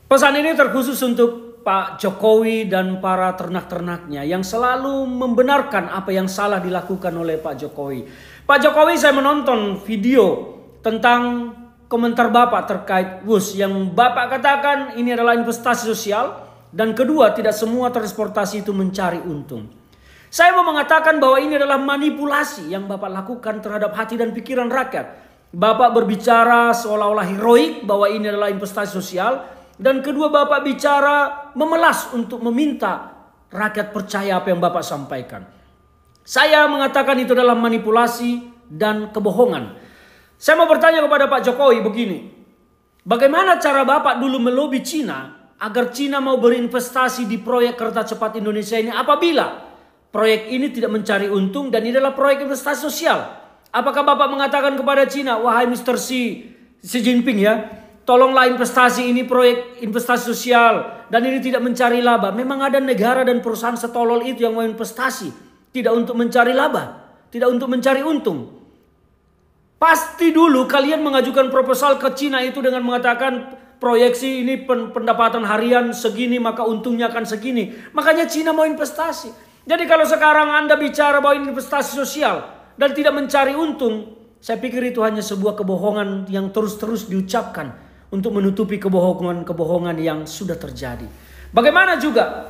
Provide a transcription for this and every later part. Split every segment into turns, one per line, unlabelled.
Pesan ini terkhusus untuk Pak Jokowi dan para ternak-ternaknya yang selalu membenarkan apa yang salah dilakukan oleh Pak Jokowi. Pak Jokowi, saya menonton video tentang komentar Bapak terkait WUS yang Bapak katakan ini adalah investasi sosial dan kedua, tidak semua transportasi itu mencari untung. Saya mau mengatakan bahwa ini adalah manipulasi yang Bapak lakukan terhadap hati dan pikiran rakyat. Bapak berbicara seolah-olah heroik bahwa ini adalah investasi sosial. Dan kedua, Bapak bicara memelas untuk meminta rakyat percaya apa yang Bapak sampaikan. Saya mengatakan itu adalah manipulasi dan kebohongan. Saya mau bertanya kepada Pak Jokowi begini. Bagaimana cara Bapak dulu melobi Cina agar Cina mau berinvestasi di proyek kereta cepat Indonesia ini apabila proyek ini tidak mencari untung dan ini adalah proyek investasi sosial? Apakah Bapak mengatakan kepada Cina, wahai Mr. Xi Jinping ya, tolonglah investasi ini proyek investasi sosial dan ini tidak mencari laba. Memang ada negara dan perusahaan setolol itu yang mau investasi tidak untuk mencari laba, tidak untuk mencari untung. Pasti dulu kalian mengajukan proposal ke Cina itu dengan mengatakan proyeksi ini pendapatan harian segini maka untungnya akan segini. Makanya Cina mau investasi. Jadi kalau sekarang Anda bicara bahwa ini investasi sosial dan tidak mencari untung, saya pikir itu hanya sebuah kebohongan yang terus-terus diucapkan untuk menutupi kebohongan-kebohongan yang sudah terjadi. Bagaimana juga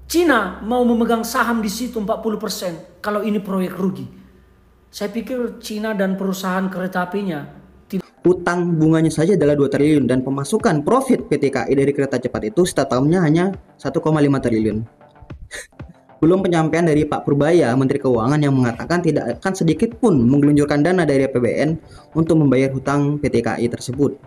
Cina mau memegang saham di situ 40% kalau ini proyek rugi. Saya pikir Cina dan perusahaan kereta apinya
utang bunganya saja adalah 2 triliun dan pemasukan profit PT KAI dari kereta cepat itu setiap tahunnya hanya 1,5 triliun. Belum penyampaian dari Pak Purbaya, Menteri Keuangan, yang mengatakan tidak akan sedikit pun menggelontorkan dana dari APBN untuk membayar hutang PT KAI tersebut.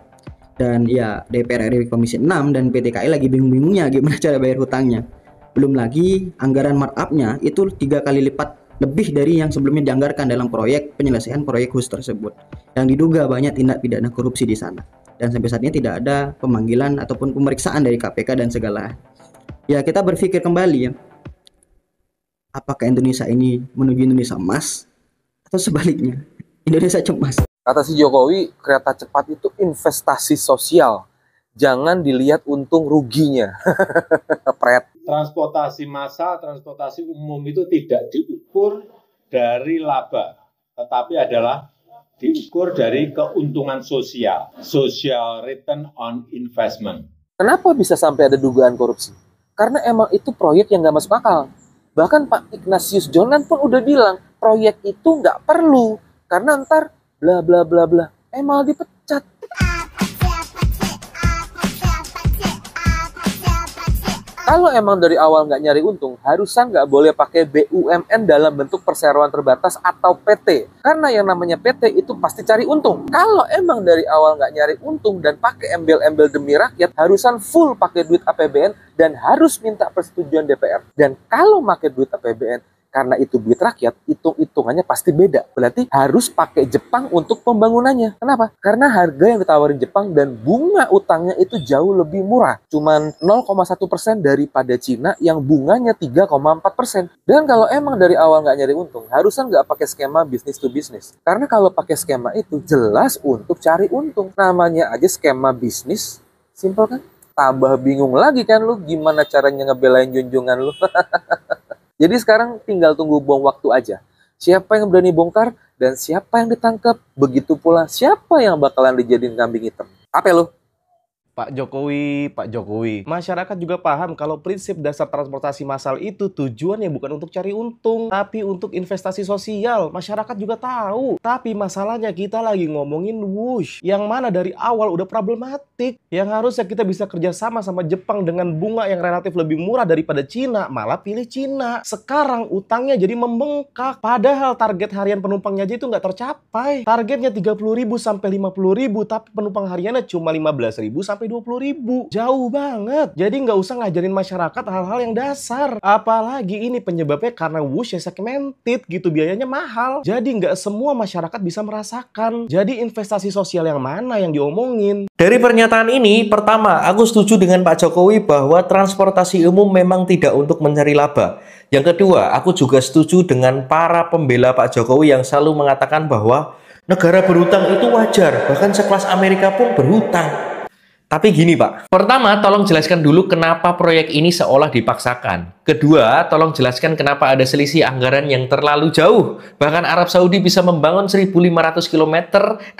Dan ya, DPR RI Komisi 6 dan PT KAI lagi bingung-bingungnya gimana cara bayar hutangnya. Belum lagi anggaran markup-nya itu 3 kali lipat lebih dari yang sebelumnya dianggarkan dalam proyek penyelesaian proyek WUS tersebut. Yang diduga banyak tindak pidana korupsi di sana. Dan sampai saat ini tidak ada pemanggilan ataupun pemeriksaan dari KPK dan segala. Ya, kita berpikir kembali ya. Apakah Indonesia ini menuju Indonesia emas atau sebaliknya Indonesia cemas?
Kata si Jokowi, kereta cepat itu investasi sosial. Jangan dilihat untung ruginya. Pret.
Transportasi massal, transportasi umum itu tidak diukur dari laba, tetapi adalah diukur dari keuntungan sosial. Social return on investment.
Kenapa bisa sampai ada dugaan korupsi? Karena emang itu proyek yang nggak masuk akal. Bahkan Pak Ignatius Jonan pun udah bilang, proyek itu nggak perlu. Karena ntar bla bla bla bla. Malah dipecat. Kalau emang dari awal nggak nyari untung, harusnya nggak boleh pakai BUMN dalam bentuk perseroan terbatas atau PT. Karena yang namanya PT itu pasti cari untung. Kalau emang dari awal nggak nyari untung dan pakai embel-embel demi rakyat, harusnya full pakai duit APBN dan harus minta persetujuan DPR. Dan kalau pakai duit APBN, karena itu duit rakyat, hitung-hitungannya pasti beda. Berarti harus pakai Jepang untuk pembangunannya. Kenapa? Karena harga yang ditawarin Jepang dan bunga utangnya itu jauh lebih murah. Cuman 0,1% daripada Cina yang bunganya 3,4%. Dan kalau emang dari awal nggak nyari untung, harusnya nggak pakai skema bisnis to bisnis. Karena kalau pakai skema itu jelas untuk cari untung. Namanya aja skema bisnis, simple kan? Tambah bingung lagi kan lu gimana caranya ngebelain junjungan lu. Jadi sekarang tinggal tunggu buang waktu aja. Siapa yang berani bongkar dan siapa yang ditangkap. Begitu pula siapa yang bakalan dijadiin kambing hitam. Apa lo?
Pak Jokowi. Masyarakat juga paham kalau prinsip dasar transportasi massal itu tujuannya bukan untuk cari untung, tapi untuk investasi sosial. Masyarakat juga tahu. Tapi masalahnya kita lagi ngomongin WUS, yang mana dari awal udah problematik. Yang harusnya kita bisa kerjasama sama Jepang dengan bunga yang relatif lebih murah daripada Cina, malah pilih Cina. Sekarang utangnya jadi membengkak. Padahal target harian penumpangnya aja itu nggak tercapai. Targetnya 30.000 sampai 50.000, tapi penumpang hariannya cuma 15.000 sampai 20.000. Jauh banget. Jadi nggak usah ngajarin masyarakat hal-hal yang dasar. Apalagi ini penyebabnya karena WUS yang segmented gitu, biayanya mahal. Jadi nggak semua masyarakat bisa merasakan. Jadi investasi sosial yang mana yang diomongin?
Dari pernyataan ini, pertama, aku setuju dengan Pak Jokowi bahwa transportasi umum memang tidak untuk mencari laba. Yang kedua, aku juga setuju dengan para pembela Pak Jokowi yang selalu mengatakan bahwa negara berhutang itu wajar, bahkan sekelas Amerika pun berhutang. Tapi gini Pak, pertama tolong jelaskan dulu kenapa proyek ini seolah dipaksakan. Kedua, tolong jelaskan kenapa ada selisih anggaran yang terlalu jauh. Bahkan Arab Saudi bisa membangun 1.500 km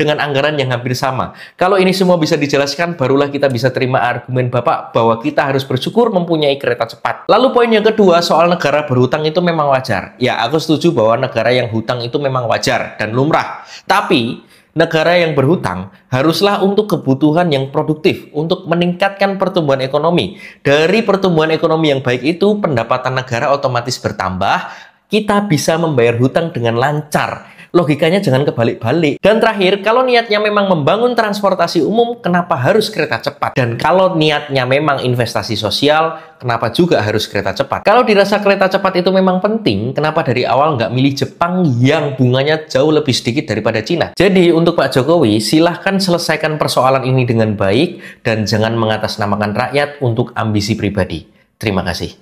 dengan anggaran yang hampir sama. Kalau ini semua bisa dijelaskan, barulah kita bisa terima argumen Bapak bahwa kita harus bersyukur mempunyai kereta cepat. Lalu poin yang kedua, soal negara berhutang itu memang wajar. Ya, aku setuju bahwa negara yang hutang itu memang wajar dan lumrah. Tapi negara yang berhutang haruslah untuk kebutuhan yang produktif, untuk meningkatkan pertumbuhan ekonomi. Dari pertumbuhan ekonomi yang baik itu, pendapatan negara otomatis bertambah, kita bisa membayar hutang dengan lancar. Logikanya jangan kebalik-balik. Dan terakhir, kalau niatnya memang membangun transportasi umum, kenapa harus kereta cepat? Dan kalau niatnya memang investasi sosial, kenapa juga harus kereta cepat? Kalau dirasa kereta cepat itu memang penting, kenapa dari awal nggak milih Jepang yang bunganya jauh lebih sedikit daripada Cina? Jadi untuk Pak Jokowi, silahkan selesaikan persoalan ini dengan baik dan jangan mengatasnamakan rakyat untuk ambisi pribadi. Terima kasih.